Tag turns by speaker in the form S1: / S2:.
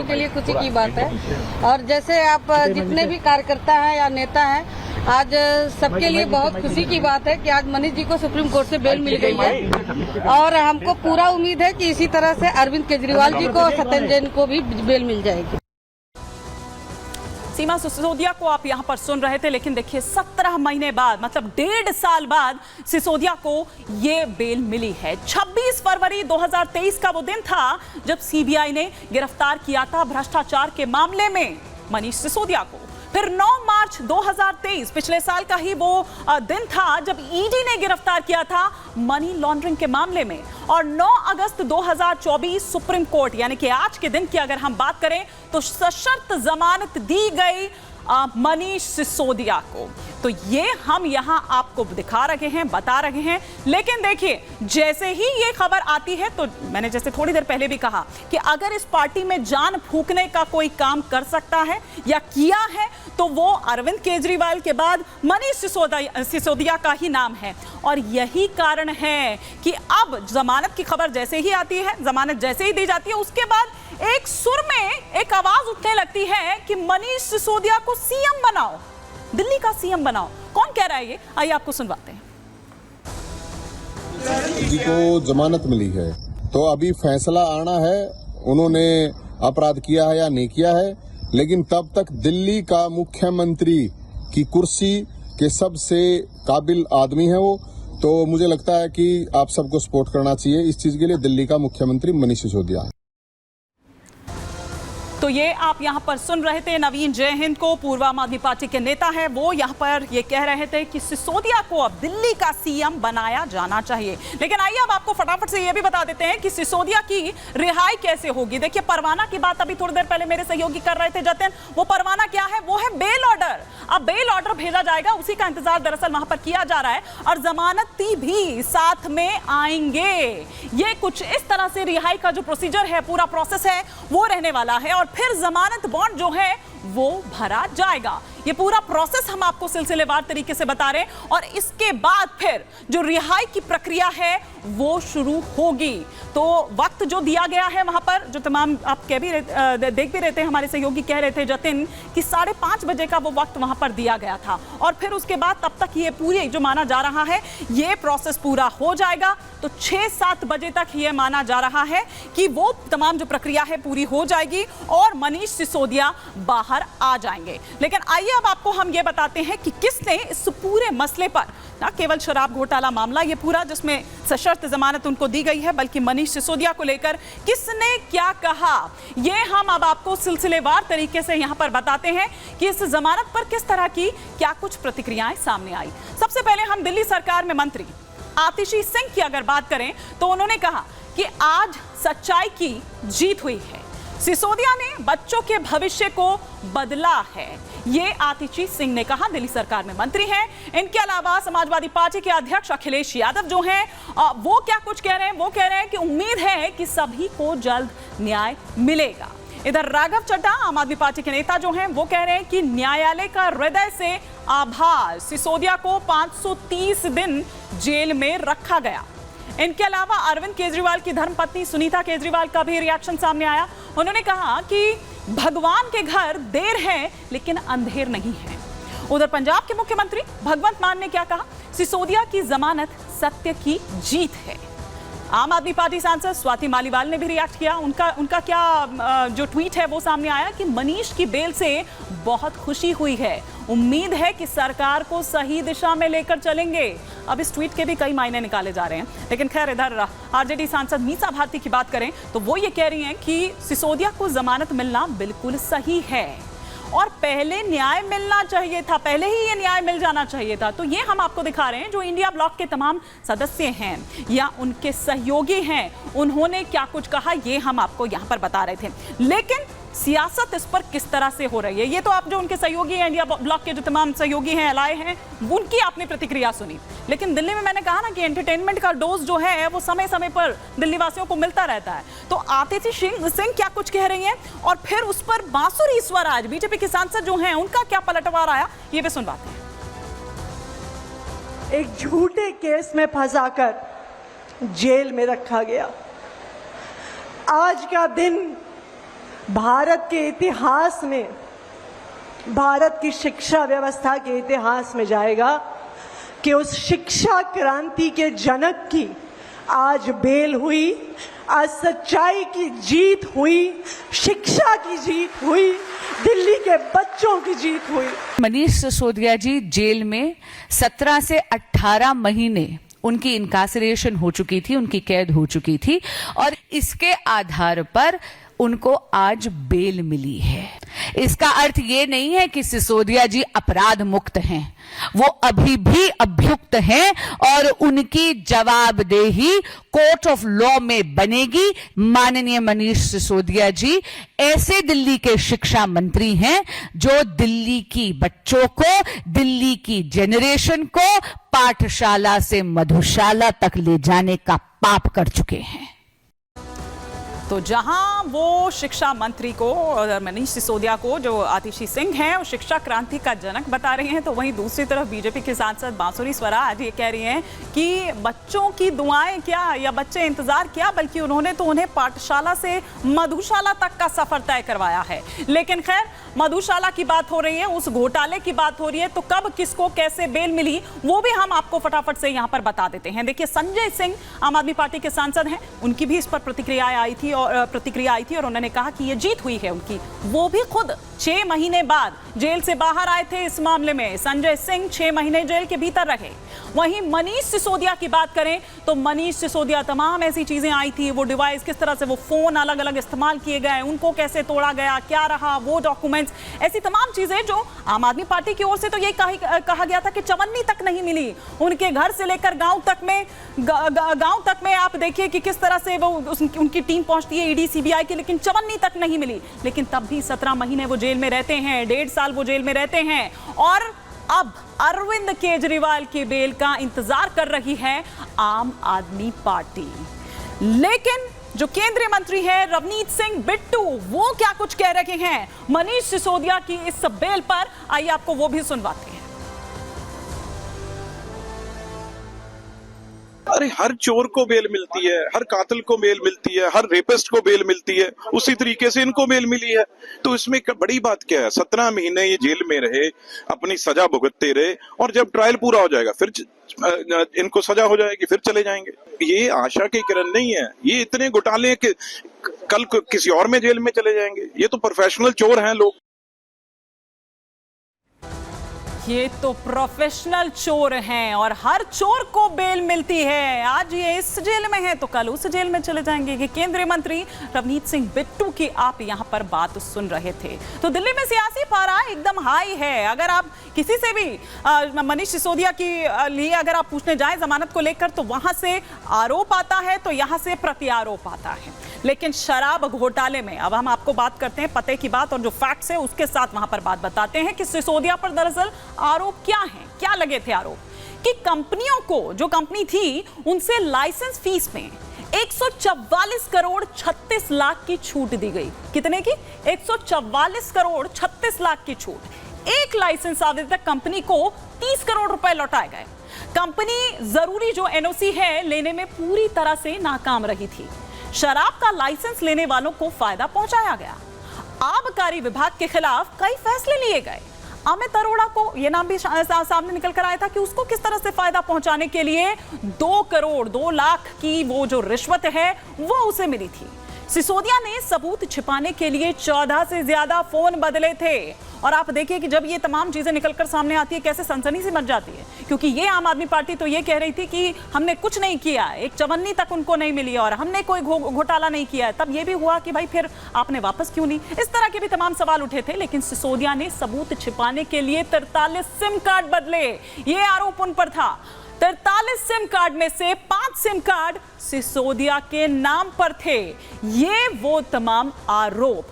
S1: सभी के लिए खुशी की बात है। और जैसे आप जितने भी कार्यकर्ता हैं या नेता हैं, आज सबके लिए बहुत खुशी की बात है कि आज मनीष जी को सुप्रीम कोर्ट से बेल मिल गई है। और हमको पूरा उम्मीद है कि इसी तरह से अरविंद केजरीवाल जी को और सत्येंद्र जैन को भी बेल मिल जाएगी।
S2: सीमा सिसोदिया को आप यहां पर सुन रहे थे, लेकिन देखिए 17 महीने बाद, मतलब 1.5 साल बाद सिसोदिया को ये बेल मिली है। 26 फरवरी 2023 का वो दिन था जब सीबीआई ने गिरफ्तार किया था भ्रष्टाचार के मामले में मनीष सिसोदिया को। फिर 9 मार्च 2023 पिछले साल का ही वो दिन था जब ईडी ने गिरफ्तार किया था मनी लॉन्ड्रिंग के मामले में। और 9 अगस्त 2024 सुप्रीम कोर्ट, यानी कि आज के दिन की अगर हम बात करें, तो सशर्त जमानत दी गई मनीष सिसोदिया को। तो ये हम यहां आपको दिखा रहे हैं, बता रहे हैं। लेकिन देखिए, जैसे ही ये खबर आती है, तो मैंने जैसे थोड़ी देर पहले भी कहा कि अगर इस पार्टी में जान फूंकने का कोई काम कर सकता है या किया है, तो वो अरविंद केजरीवाल के बाद मनीष सिसोदिया का ही नाम है। और यही कारण है कि अब जमानत की खबर जैसे ही आती है, जमानत जैसे ही दी जाती है, उसके बाद एक सुर में एक आवाज उठने लगती है कि मनीष सिसोदिया को सीएम बनाओ, दिल्ली का सीएम बनाओ। कौन कह रहा है ये? आइए आपको सुनवाते हैं।
S3: जी को जमानत मिली है, तो अभी फैसला आना है उन्होंने अपराध किया है या नहीं किया है। लेकिन तब तक दिल्ली का मुख्यमंत्री की कुर्सी के सबसे काबिल आदमी है वो। तो मुझे लगता है कि आप सबको सपोर्ट करना चाहिए इस चीज के लिए। दिल्ली का मुख्यमंत्री मनीष सिसोदिया है।
S2: तो ये आप यहां पर सुन रहे थे नवीन जयहिंद को, पूर्व आम आदमी पार्टी के नेता है वो। यहां पर ये कह रहे थे कि सिसोदिया को अब दिल्ली का सीएम बनाया जाना चाहिए। लेकिन आइए अब आपको फटाफट से ये भी बता देते हैं कि सिसोदिया की रिहाई कैसे होगी। देखिए, परवाना की बात अभी थोड़ी देर पहले मेरे सहयोगी कर रहे थे जतिन। वो परवाना क्या है? वो है बेल ऑर्डर। अब बेल ऑर्डर भेजा जाएगा, उसी का इंतजार दरअसल वहां पर किया जा रहा है। और जमानती भी साथ में आएंगे। ये कुछ इस तरह से रिहाई का जो प्रोसीजर है, पूरा प्रोसेस है, वो रहने वाला है। और फिर जमानत बॉन्ड जो है वो भरा जाएगा। ये पूरा प्रोसेस हम आपको सिलसिलेवार तरीके से बता रहे हैं। और इसके बाद फिर जो रिहाई की प्रक्रिया है वो शुरू होगी। तो वक्त जो दिया गया है वहां पर, जो तमाम आप कह भी देख भी रहे थे, हमारे सहयोगी कह रहे थे जतिन, कि 5:30 बजे का वो वक्त वहां पर दिया गया था। और फिर उसके बाद तब तक ये पूरी जो माना जा रहा है ये प्रोसेस पूरा हो जाएगा। तो 6-7 बजे तक ये माना जा रहा है कि वो तमाम जो प्रक्रिया है पूरी हो जाएगी और मनीष सिसोदिया बाहर आ जाएंगे। लेकिन आइए अब आपको हम ये बताते हैं कि किसने इस पूरे मसले पर, ना केवल शराब घोटाला मामला ये पूरा जिसमें सशर्त जमानत उनको दी गई है, बल्कि मनीष सिसोदिया को लेकर किसने क्या कहा, ये हम अब आपको सिलसिलेवार तरीके से यहां पर बताते हैं कि इस जमानत पर किस तरह की क्या कुछ प्रतिक्रियाएं सामने आई। सबसे पहले हम दिल्ली सरकार में मंत्री आतिशी सिंह की अगर बात करें, तो उन्होंने कहा कि आज सच्चाई की जीत हुई है। सिसोदिया ने बच्चों के भविष्य को बदला है, ये आतिशी सिंह ने कहा। दिल्ली सरकार में मंत्री हैं। इनके अलावा समाजवादी पार्टी के अध्यक्ष अखिलेश यादव जो हैं, वो क्या कुछ कह रहे हैं? वो कह रहे हैं कि उम्मीद है कि सभी को जल्द न्याय मिलेगा। इधर राघव चड्ढा, आम आदमी पार्टी के नेता जो हैं, वो कह रहे हैं कि न्यायालय का हृदय से आभार, सिसोदिया को 530 दिन जेल में रखा गया। इनके अलावा अरविंद केजरीवाल की धर्मपत्नी सुनीता केजरीवाल का भी रिएक्शन सामने आया। उन्होंने कहा कि भगवान के घर देर है लेकिन अंधेर नहीं है। उधर पंजाब के मुख्यमंत्री भगवंत मान ने क्या कहा? सिसोदिया की जमानत सत्य की जीत है। आम आदमी पार्टी सांसद स्वाति मालीवाल ने भी रिएक्ट किया। उनका क्या जो ट्वीट है वो सामने आया कि मनीष की बेल से बहुत खुशी हुई है, उम्मीद है कि सरकार को सही दिशा में लेकर चलेंगे। अब इस ट्वीट के भी कई मायने निकाले जा रहे हैं। लेकिन खैर, इधर आरजेडी सांसद मीसा भारती की बात करें तो वो ये कह रही हैं कि सिसोदिया को जमानत मिलना बिल्कुल सही है और पहले न्याय मिलना चाहिए था, पहले ही ये न्याय मिल जाना चाहिए था। तो ये हम आपको दिखा रहे हैं जो इंडिया ब्लॉक के तमाम सदस्य हैं या उनके सहयोगी हैं, उन्होंने क्या कुछ कहा ये हम आपको यहाँ पर बता रहे थे। लेकिन सियासत इस पर किस तरह से हो रही है, ये तो आप जो उनके सहयोगी हैं, इंडिया ब्लॉक के जो तमाम सहयोगी हैं, एलाय हैं, उनकी आपने प्रतिक्रिया सुनी। लेकिन दिल्ली में मैंने कहा ना कि एंटरटेनमेंट का डोज जो है वो समय समय पर दिल्ली वासियों को मिलता रहता है। तो आतिशी सिंह क्या कुछ कह रही हैं और फिर उस पर बांसुरी स्वराज बीजेपी के सांसद जो हैं उनका क्या पलटवार आया, ये भी सुनवाते हैं।
S4: एक झूठे केस में फंसाकर जेल में रखा गया। आज का दिन भारत के इतिहास में, भारत की शिक्षा व्यवस्था के इतिहास में जाएगा कि उस शिक्षा क्रांति के जनक की आज बेल हुई, आज सच्चाई की जीत हुई, शिक्षा की जीत हुई, दिल्ली के बच्चों की जीत हुई।
S5: मनीष सिसोदिया जी जेल में 17 से 18 महीने उनकी इनकासरेशन हो चुकी थी, उनकी कैद हो चुकी थी और इसके आधार पर उनको आज बेल मिली है। इसका अर्थ ये नहीं है कि सिसोदिया जी अपराध मुक्त हैं, वो अभी भी अभियुक्त हैं और उनकी जवाबदेही कोर्ट ऑफ लॉ में बनेगी। माननीय मनीष सिसोदिया जी ऐसे दिल्ली के शिक्षा मंत्री हैं जो दिल्ली की बच्चों को, दिल्ली की जनरेशन को पाठशाला से मधुशाला तक ले जाने का पाप कर चुके हैं।
S2: तो जहां वो शिक्षा मंत्री को और मनीष सिसोदिया को, जो आतिशी सिंह हैं, वो शिक्षा क्रांति का जनक बता रहे हैं, तो वहीं दूसरी तरफ बीजेपी के सांसद बांसुरी स्वराज ये कह रही हैं कि बच्चों की दुआएं क्या या बच्चे इंतजार क्या, बल्कि उन्होंने तो उन्हें पाठशाला से मधुशाला तक का सफर तय करवाया है। लेकिन खैर, मधुशाला की बात हो रही है, उस घोटाले की बात हो रही है, तो कब किसको कैसे बेल मिली वो भी हम आपको फटाफट से यहां पर बता देते हैं। देखिए, संजय सिंह आम आदमी पार्टी के सांसद हैं, उनकी भी इस पर प्रतिक्रिया आई थी और उन्होंने कहा कि ये जीत हुई है उनकी। वो भी खुद 6 महीने बाद जेल से बाहर आए थे। इस मामले में संजय सिंह 6 महीने जेल के भीतर रहे। वहीं मनीष सिसोदिया की बात करें तो मनीष सिसोदिया, तमाम ऐसी चीजें आई थी, वो डिवाइस किस तरह से, वो फोन अलग अलग इस्तेमाल किए गए, उनको कैसे तोड़ा गया, क्या रहा, वो डॉक्यूमेंट्स, ऐसी तमाम चीजें जो आम आदमी पार्टी की ओर से तो ये कहा गया था कि चवन्नी तक नहीं मिली। उनके घर से लेकर गांव तक में आप देखिए कि किस तरह से वो उनकी टीम पहुंचती है ईडी सीबीआई की, लेकिन चवन्नी तक नहीं मिली। लेकिन तब भी 17 महीने वो जेल में रहते हैं, 1.5 साल वो जेल में रहते हैं और अब अरविंद केजरीवाल की बेल का इंतजार कर रही है आम आदमी पार्टी। लेकिन जो केंद्रीय मंत्री है रवनीत सिंह बिट्टू, वो क्या कुछ कह रहे हैं मनीष सिसोदिया की इस बेल पर, आइए आपको वो भी सुनवाते हैं।
S6: अरे, हर चोर को बेल मिलती है, हर कातिल को बेल मिलती है, हर रेपिस्ट को बेल मिलती है, उसी तरीके से इनको बेल मिली है। तो इसमें बड़ी बात क्या है? 17 महीने ये जेल में रहे, अपनी सजा भुगतते रहे और जब ट्रायल पूरा हो जाएगा फिर इनको सजा हो जाएगी, फिर चले जाएंगे। ये आशा की किरण नहीं है। ये इतने घोटाले कि कल किसी और में जेल में चले जाएंगे। ये तो प्रोफेशनल चोर हैं लोग।
S2: ये तो प्रोफेशनल चोर हैं और हर चोर को बेल मिलती है। आज ये इस जेल में है तो कल उस जेल में चले जाएंगे। कि केंद्रीय मंत्री रवनीत सिंह बिट्टू की आप यहां पर बात सुन रहे थे। तो दिल्ली में सियासी पारा एकदम हाई है। अगर आप किसी से भी मनीष सिसोदिया की लिए अगर आप पूछने जाएं जमानत को लेकर, तो वहां से आरोप आता है तो यहां से प्रत्यारोप आता है। लेकिन शराब घोटाले में अब हम आपको बात करते हैं पते की बात, और जो फैक्ट्स है उसके साथ वहां पर बात बताते हैं कि सिसोदिया पर दरअसल आरोप क्या हैं, क्या लगे थे आरोप कि कंपनियों को, जो कंपनी थी उनसे लाइसेंस फीस में 144 करोड़ 36 लाख की छूट दी गई। कितने की? 144 करोड़ 36 लाख की छूट। एक लाइसेंस आवेदक कंपनी को 30 करोड़ रुपए लौटाए गए। कंपनी जरूरी जो एनओसी है लेने में पूरी तरह से नाकाम रही थी। शराब का लाइसेंस लेने वालों को फायदा पहुंचाया गया। आबकारी विभाग के खिलाफ कई फैसले लिए गए। अमित अरोड़ा को यह नाम भी सामने निकल कर आया था कि उसको किस तरह से फायदा पहुंचाने के लिए 2 करोड़ 2 लाख की वो जो रिश्वत है वो उसे मिली थी। सिसोदिया ने सबूत छिपाने के लिए 14 से ज्यादा फोन बदले थे। और आप देखिए कि जब ये तमाम चीजें निकलकर सामने आती है कैसे सनसनी सी मच जाती है, क्योंकि ये आम आदमी पार्टी तो ये कह रही थी कि हमने कुछ नहीं किया, एक चवन्नी तक उनको नहीं मिली और हमने कोई घोटाला नहीं किया है। तब ये भी हुआ कि भाई फिर आपने वापस क्यों नहीं, इस तरह के भी तमाम सवाल उठे थे। लेकिन सिसोदिया ने सबूत छिपाने के लिए 43 सिम कार्ड बदले, ये आरोप उन पर था। 43 सिम कार्ड में से 5 सिम कार्ड सिसोदिया के नाम पर थे। ये वो तमाम आरोप